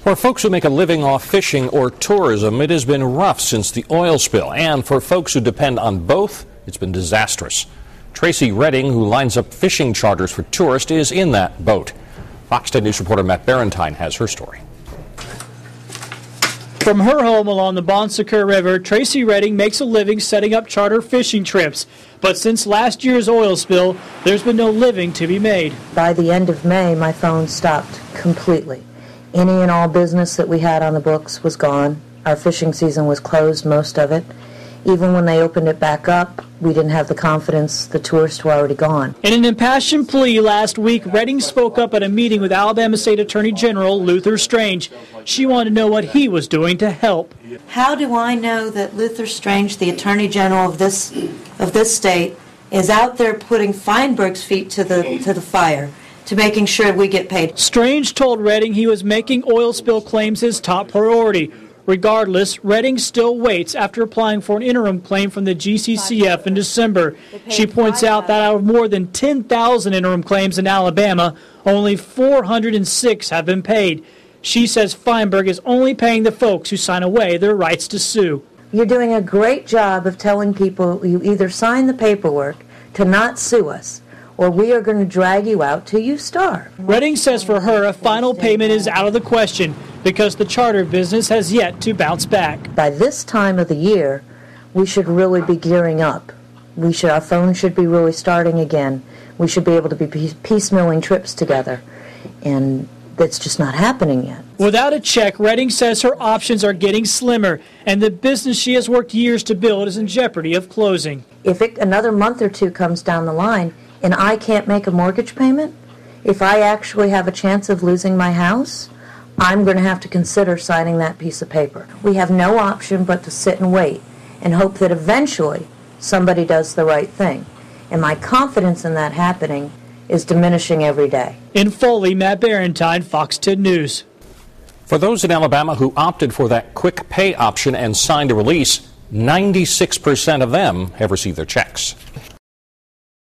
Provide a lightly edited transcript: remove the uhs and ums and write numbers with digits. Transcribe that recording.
For folks who make a living off fishing or tourism, it has been rough since the oil spill. And for folks who depend on both, it's been disastrous. Tracy Redding, who lines up fishing charters for tourists, is in that boat. Fox 10 News reporter Matt Barentine has her story. From her home along the Bon Secours River, Tracy Redding makes a living setting up charter fishing trips. But since last year's oil spill, there's been no living to be made. By the end of May, my phone stopped completely. Any and all business that we had on the books was gone. Our fishing season was closed, most of it. Even when they opened it back up, we didn't have the confidence. The tourists were already gone. In an impassioned plea last week, Redding spoke up at a meeting with Alabama State Attorney General Luther Strange. She wanted to know what he was doing to help. How do I know that Luther Strange, the Attorney General of this state, is out there putting Feinberg's feet to the fire, to making sure we get paid? Strange told Redding he was making oil spill claims his top priority. Regardless, Redding still waits after applying for an interim claim from the GCCF in December. She points out that out of more than 10,000 interim claims in Alabama, only 406 have been paid. She says Feinberg is only paying the folks who sign away their rights to sue. You're doing a great job of telling people you either sign the paperwork to not sue us, or we are going to drag you out till you starve. Redding says for her, a final payment is out of the question because the charter business has yet to bounce back. By this time of the year, we should really be gearing up. Our phone should be really starting again. We should be able to be piecemealing trips together. And that's just not happening yet. Without a check, Redding says her options are getting slimmer, and the business she has worked years to build is in jeopardy of closing. If another month or two comes down the line and I can't make a mortgage payment, if I actually have a chance of losing my house, I'm going to have to consider signing that piece of paper. We have no option but to sit and wait and hope that eventually somebody does the right thing. And my confidence in that happening is diminishing every day. In Foley, Matt Barentine, Fox 10 News. For those in Alabama who opted for that quick pay option and signed a release, 96% of them have received their checks.